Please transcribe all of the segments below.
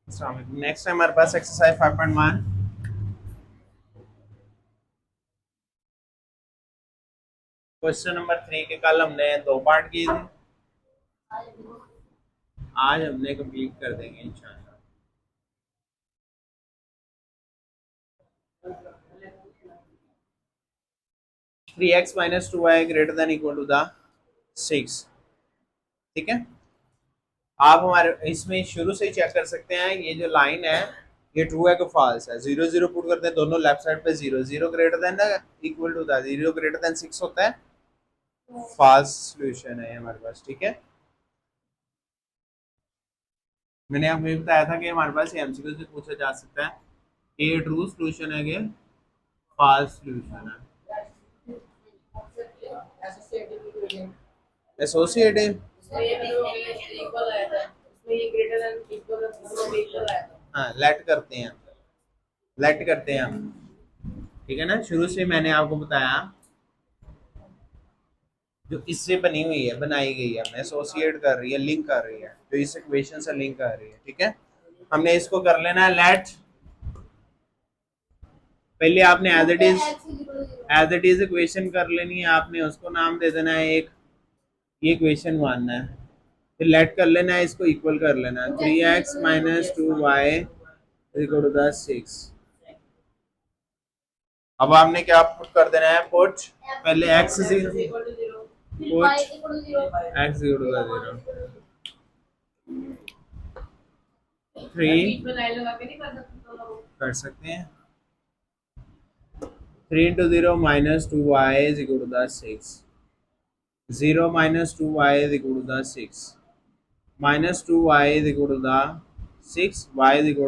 Next है हमारे पास exercise 5.1। Question number 3 के कल हमने 2 पार्ट किए थे, आज हमने कंप्लीट कर देंगे इंशाल्लाह। 3x - 2y greater than equal to the 6। ठीक है, आप हमारे इसमें शुरू से ही चेक कर सकते हैं, ये जो लाइन है ये ट्रू है कि फॉल्स है। 0 0 पुट करते हैं, दोनों लेफ्ट साइड पे 0 0 greater than equal to the 0 greater than 6 होता है, फॉल्स सॉल्यूशन है हमारे पास। ठीक है, मैंने आपको ये बताया था कि हमारे पास एमसीक्यू से पूछा जा सकता है कि ये ट्रू सॉल्यूशन है कि फॉल्स सॉल्यूशन है। एसोसिएटिव, हाँ लेट करते हैं, लेट करते हैं हम। ठीक है ना, शुरू से मैंने आपको बताया जो इससे बनी हुई है, बनाई गई है, हमें एसोसिएट कर रही है, लिंक कर रही है, जो इस इक्वेशन से लिंक कर रही है। ठीक है, हमने इसको कर लेना है लेट। पहले आपने एज इट इज इक्वेशन कर लेनी है, आपने उसको नाम दे देना है एक, ये इक्वेशन 1 है, फिर लेट कर लेना है, इसको इक्वल कर लेना है 3x - 2y = 6। अब आपने क्या पुट कर देना है, पुट पहले x पुट x = 3 कर सकते हैं, 3 into 0 - 2y = 6, 0 - 2y = 6, -2y = 6, y =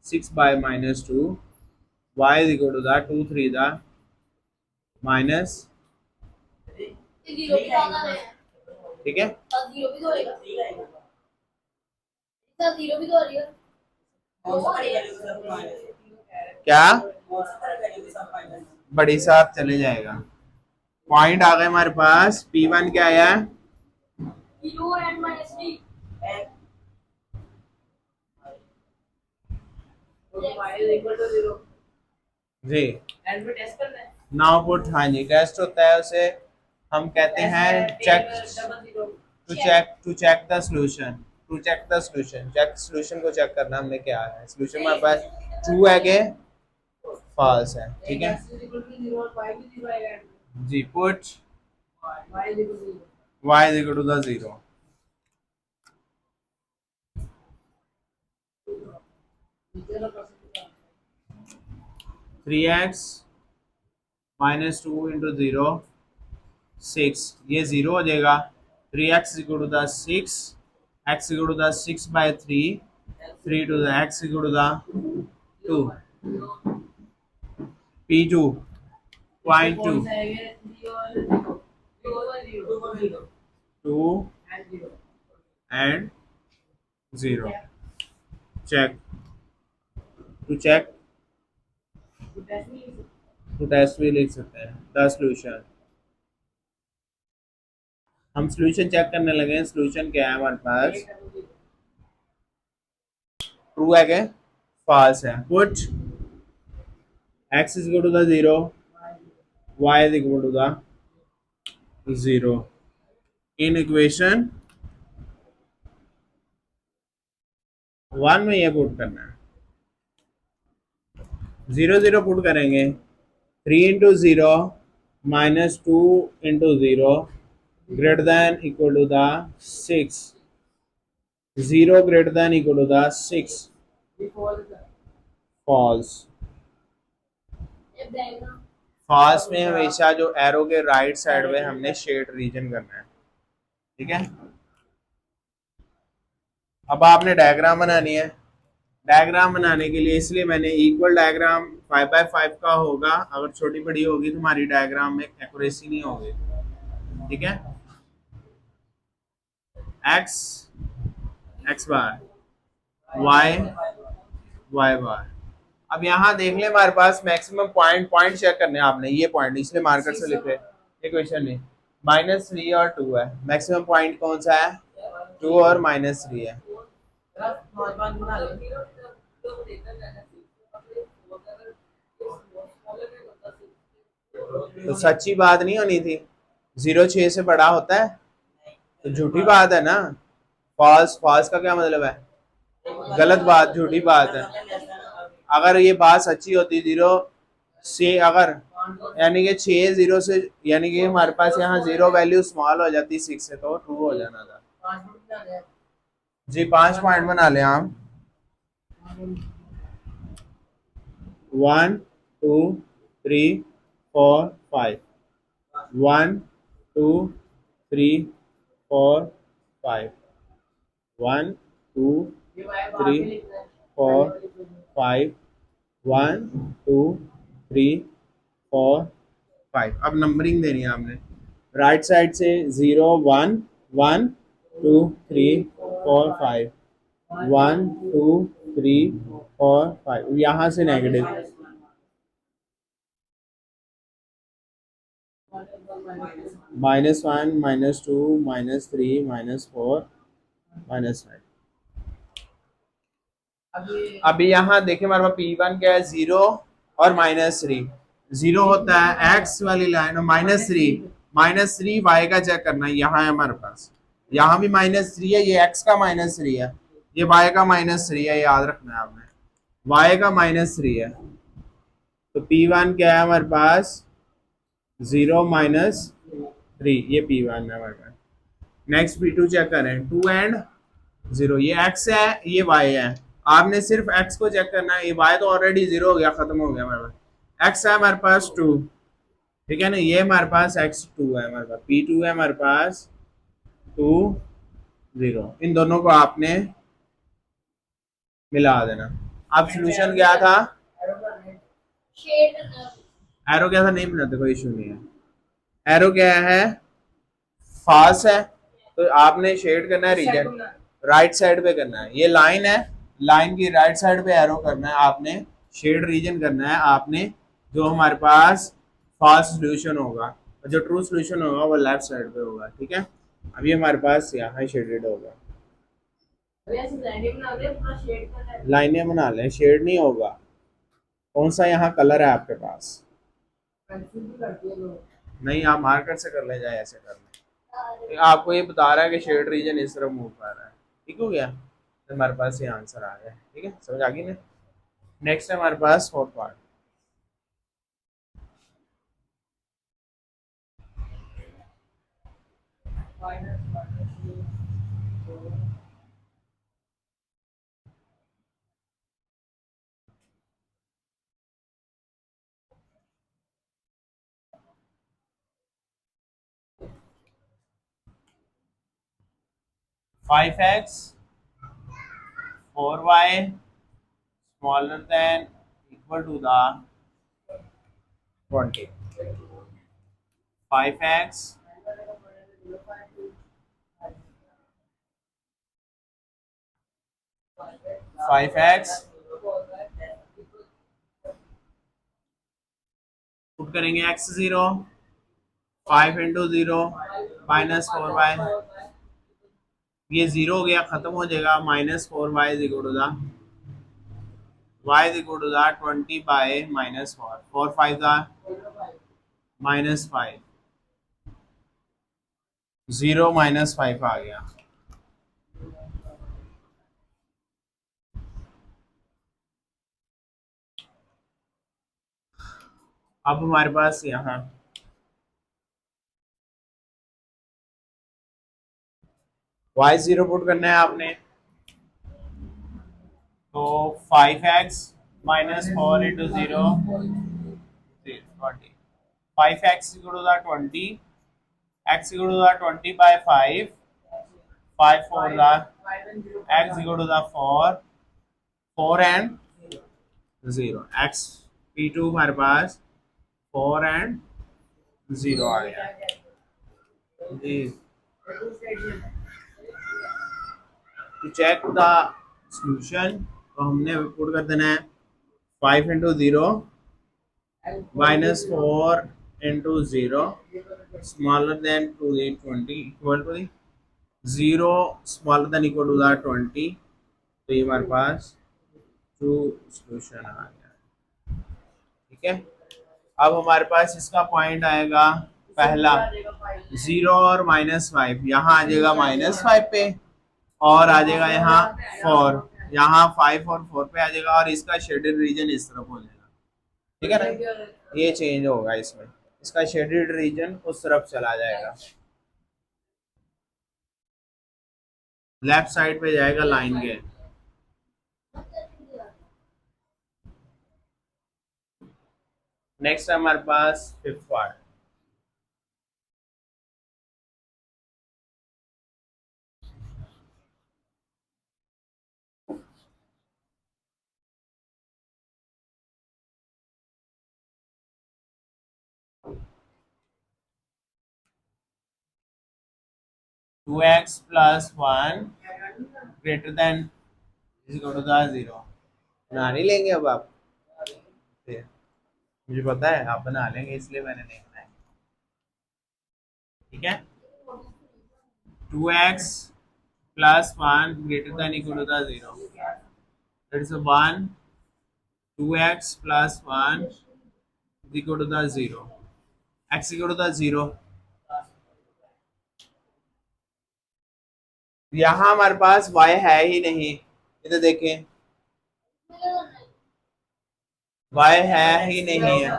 6 by -2, y = 2 3 the minus। ठीक है, क्या बड़ी साथ चले जाएगा। पॉइंट आ गए हमारे पास, P1 क्या आया, जी नाउ पुट, हाँ जी टेस्ट होता है, उसे हम कहते हैं check, to check the solution, to check the solution, check solution को चेक करना हमने क्या है, सॉल्यूशन हमारे पास ट्रू है कि फॉल्स है। ठीक है जी, पुट y = 0। 3x - 2 into 0 6, ये 0 हो जाएगा। 3x = 6, x = 6 by 3, 3 to the x = 2, P2 0.2 2 and 0। Check, to check, to test भी लिख सकते हैं द सॉल्यूशन। हम सॉल्यूशन चेक करने लगे हैं, सॉल्यूशन क्या है हमारे पास, ट्रू है क्या फॉल्स है। Put x = 0, y = 0 in equation 1 में ये पुट करना है। 0 0 पुट करेंगे, 3 into 0 - 2 into 0 greater than equal to the 6, 0 greater than equal to the 6, false। False में हमेशा जो एरो के राइट साइड में हमने शेड रीजन करना है। ठीक है, अब आपने डायग्राम बनानी है। डायग्राम बनाने के लिए इसलिए मैंने इक्वल डायग्राम 5x5 का होगा, अगर छोटी बड़ी होगी तो हमारी डायग्राम में एक्यूरेसी नहीं होगी। ठीक है, x x बार, y y बार। अब यहाँ देख ले हमारे पास मैक्सिमम पॉइंट, पॉइंट चेक करने हैं आपने, ये पॉइंट इसलिए मार्कर से लिखे, ये क्वेश्चन में -3 और 2 है, मैक्सिमम पॉइंट कौन सा है, 2 और -3 है। तो सच्ची बात नहीं होनी थी, 0 6 से बड़ा होता है तो झूठी बात है ना। फॉल्स, फॉल्स का क्या मतलब है? गलत बात, झूठी बात है। अगर ये बात सच्ची होती 0 से, अगर यानी कि 6 0 से, यानी कि हमारे पास यहाँ 0 वैल्यू स्मॉल हो जाती 6 से, तो ट्रू हो जाना था। जी 5 पॉइंट बना लें आप। 1 2 3 4 5, 1 2 3 4 5, 1 2 3 4 5, 1 2 3 4 5। अब नंबरिंग देनी है आपने राइट साइड से, 0 1 1 2 3 4 5, 1 2 3 4 5, यहाँ से नेगेटिव -1 -2 -3 -4 -5। अभी यहाँ देखिए हमारे पास P1 क्या है, 0 और -3। 0 होता है x वाली लाइन, और -3 y का चेक करना है, यहाँ है हमारे पास, यहाँ भी -3 है, ये x का -3 है, ये y का -3 है, याद रखना है आपने, y का -3 है। तो P1 क्या है हमारे पास, 0 -3, ये P1 है हमारे पास। नेक्स्ट P2 चेक करें, 2 एंड 0, ये x है, ये y है। आपने सिर्फ x को चेक करना है, ये y तो ऑलरेडी 0 हो गया, खत्म हो गया हमारे पास। x है हमारे पास 2, ठीक है ना, ये हमारे पास x2 है, हमारे पास P2 है हमारे पास 2 0। इन दोनों को आपने मिला देना। अब सोल्यूशन क्या था, एरो क्या था, नहीं मिलाते कोई इशू नहीं है। एरो क्या है, फाल्स है, तो आपने शेड करना है रीजन, राइट साइड पे करना है। ये लाइन है, लाइन की राइट साइड पे एरो करना है आपने, शेड रीजन करना है आपने, जो हमारे पास फाल्स सोल्यूशन होगा, और जो ट्रू सोल्यूशन होगा वो लेफ्ट साइड पे होगा, ठीक है। अभी हमारे पास यहाँ शेडेड होगा, लाइनें बना लें, शेड नहीं होगा। कौन सा यहाँ कलर है आपके पास? नहीं, आप मार्कर से कर ले, जाए ऐसे कर ले। आपको ये बता रहा है कि शेड रीजन इस तरह मूव कर रहा है, ठीक हो गया, तो हमारे पास ये आंसर आ गया, ठीक है, समझ आ गई ना। नेक्स्ट है हमारे पास fourth part. Five x 4y smaller than equal to the 20, 5x 5x put करेंगे x0, 5 इंटू 0 -4y, ये 0 हो गया, खत्म हो जाएगा, -4y is equal to the y is equal to the 20 by -4, 4 5 the -5, 0 -5 आ गया। अब हमारे पास यहाँ y0 पुट करना है आपने, तो 5x -4 into 0 20, 5x equal to the 20, x equal to the 20 by 5, 5 4 the x equal to the 4, 4 and 0, x P2 हमारे पास 4 and 0 आ गया जी। to check the solution, तो हमने पुट कर देना है 5 into 0 -4 into 0 smaller than to the 20 equal to the 0 smaller than equal to the 20, तो ये हमारे पास ट्रू सोल्यूशन आ गया। ठीक है, अब हमारे पास इसका पॉइंट आएगा पहला 0 और -5, यहाँ आ जाएगा -5 पे, और आ जाएगा यहाँ 4, यहाँ 5 और 4 पे आ जाएगा, और इसका शेडेड रीजन इस तरफ हो जाएगा। ठीक है ना, ये चेंज होगा इसमें, इसका शेडेड रीजन उस तरफ चला जाएगा, लेफ्ट साइड पे जाएगा लाइन के। नेक्स्ट है हमारे पास fifth part. Two x plus one greater than is equal to the 0। बना नहीं लेंगे अब आप, मुझे पता है आप बना लेंगे, इसलिए मैंने नहीं बनाया। ठीक है, 2x plus 1 greater than equal to the 0, that is 1, 2x plus 1 equal to the 0, x equal to the 0। यहाँ हमारे पास y है ही नहीं, इधर देखें, y है ही नहीं है।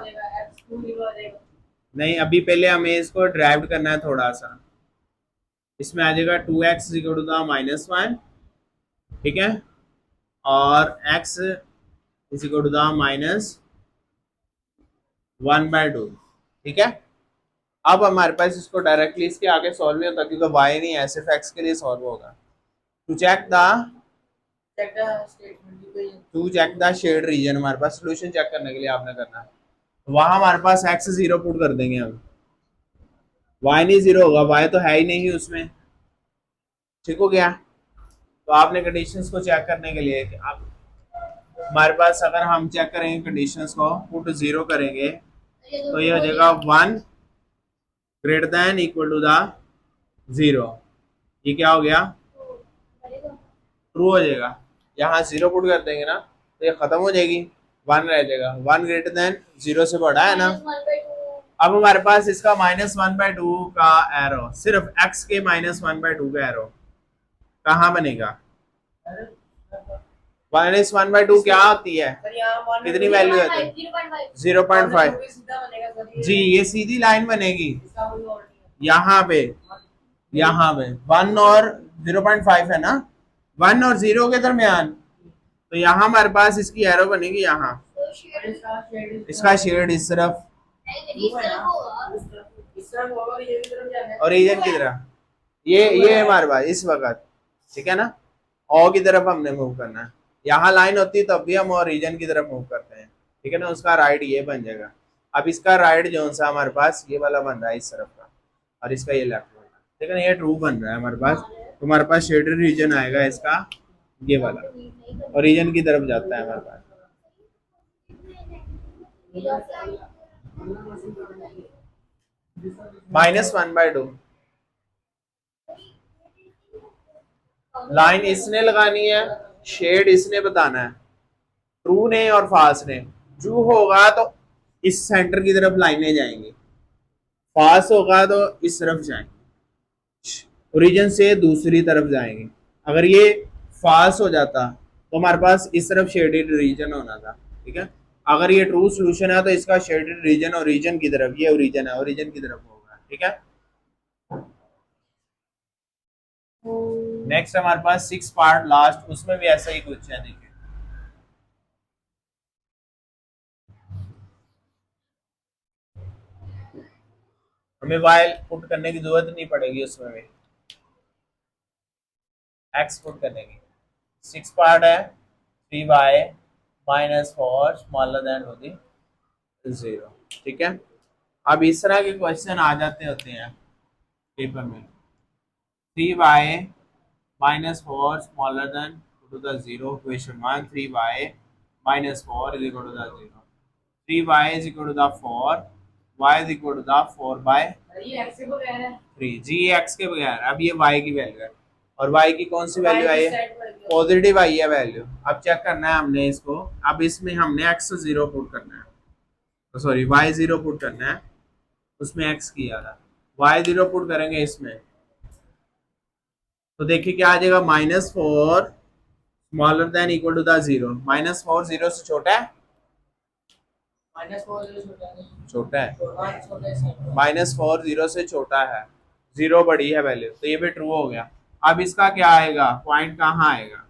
नहीं, अभी पहले हमें इसको ड्राइव करना है थोड़ा सा। इसमें आ जाएगा 2x इक्वल टू द -1, ठीक है, और x is equal to the -1/2। ठीक है, अब हमारे पास इसको डायरेक्टली इसके आगे सॉल्व नहीं होता, क्योंकि y नहीं है, सिर्फ x के लिए सॉल्व होगा। To check the shade region, हमारे पास सोल्यूशन चेक करने के लिए आपने करना है, वहां हमारे पास x 0 पुट कर देंगे, हम y नहीं 0 होगा, y तो है ही नहीं उसमें। ठीक हो गया, तो आपने कंडीशंस को चेक करने के लिए आप हमारे पास अगर हम चेक करेंगे कंडीशंस को, पुट 0 करेंगे तो ये हो जाएगा 1 greater than equal to the 0। ये क्या हो गया, ट्रू हो जाएगा। यहाँ 0 पुट कर देंगे ना तो ये खत्म हो जाएगी, 1 रह जाएगा, 1 ग्रेटर देन 0 से बड़ा है ना। अब हमारे पास इसका -1/2 का एरो, सिर्फ x के -1/2 का एरो कहाँ बनेगा। -1/2 क्या होती है, कितनी वैल्यू है, 0.5। जी, ये सीधी लाइन बनेगी यहाँ पे, 1 और 0.5 है ना, 1 और 0 के दरमियान, तो यहाँ हमारे पास इसकी एरो बनेगी, यहाँ इसका शेड इस तरफ और रीजन की तरफ, ये हमारे पास इस वक्त। ठीक है ना, ओ की तरफ हमने मूव करना है, यहाँ लाइन होती है तब भी हम और रीजन की तरफ मूव करते हैं। ठीक है ना, उसका राइट ये बन जाएगा। अब इसका राइट जो सा हमारे पास ये वाला बन रहा है इस तरफ का, और इसका ये लेफ्ट बन रहा है। ठीक है ना, ये ट्रू बन रहा है हमारे पास, तो हमारे पास शेडेड रीजन आएगा इसका ये वाला, और रीजन की तरफ जाता है हमारे पास। -1/2 लाइन इसने लगानी है, शेड इसने बताना है, ट्रू ने और फाल्स ने। ट्रू होगा तो इस सेंटर की तरफ लाइनें जाएंगी, फाल्स होगा तो इस तरफ जाएंगे, ओरिजिन से दूसरी तरफ जाएंगे। अगर ये फाल्स हो जाता तो हमारे पास इस तरफ शेडेड रीजन होना था। ठीक है, अगर ये ट्रू सोल्यूशन है तो इसका शेडेड रीजन ओरिजिन की तरफ, ये ओरिजिन है, ओरिजिन की तरफ होगा। ठीक है, नेक्स्ट हमारे पास 6 पार्ट लास्ट, उसमें भी ऐसा ही कुछ है। देखिए, हमें वाइल पुट करने की जरूरत नहीं पड़ेगी, उसमें भी एक्स पुट करने की। 6 पार्ट है, 3y -4 smaller than to the 0। ठीक है, अब इस तरह के क्वेश्चन आ जाते होते हैं पेपर में, 3y -4 smaller than to the 0, question 1, 3y -4 is equal to the 0, 3y is equal to the 4, y is equal to the 4/3। जी, x के बगैर, अब ये y की वैल्यू है, और y की कौन सी वैल्यू आई है, पॉजिटिव आई है वैल्यू। अब चेक करना है हमने इसको, अब इसमें हमने x 0 पुट करना है, सॉरी y 0 पुट करना है, उसमें x किया था, y 0 पुट करेंगे इसमें, तो देखिए क्या आ जाएगा, -4 smaller than equal to the 0, -4 0 से छोटा है, छोटा है, -4 0 से छोटा है, 0 बड़ी है वैल्यू, तो ये भी ट्रू हो गया। अब इसका क्या आएगा, पॉइंट कहाँ आएगा,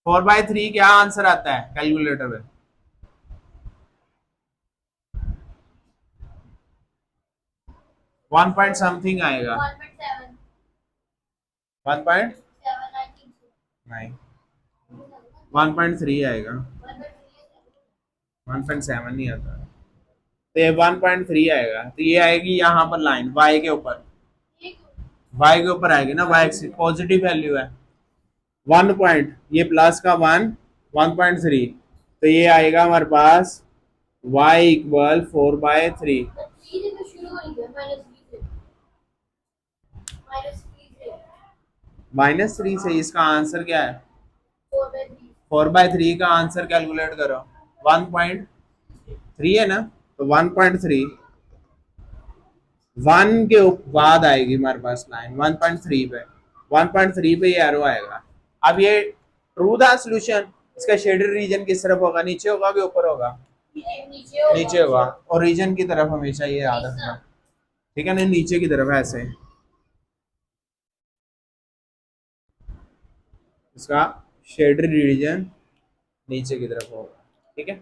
4/3 क्या आंसर आता है कैलकुलेटर में, 1 पॉइंट समथिंग आएगा, 1 पॉइंट नहीं, 1.3 आएगा, 1.7 नहीं आता, तो ये 1.3 आएगा, तो ये आएगी यहाँ पर लाइन y के ऊपर, y के ऊपर आएगी ना, y एक्सिस पॉजिटिव वैल्यू है, 1 पॉइंट, ये प्लस का 1, 1.3, तो ये आएगा हमारे पास y इक्वल 4/3, -3 से इसका आंसर क्या है, 4/3 का आंसर कैलकुलेट करो, 1.3 है ना, तो 1.3, 1 के बाद आएगी हमारे पास लाइन 1.3 पे, 1.3 पे ये एरो आएगा। अब ये ट्रू था सोल्यूशन, इसका शेडेड रीजन किस तरफ होगा, नीचे होगा कि ऊपर होगा, नीचे होगा, और रीजन की तरफ हमेशा ये याद रखना, ठीक है ना, नीचे की तरफ ऐसे, इसका शेडेड रीजन नीचे की तरफ होगा, ठीक है।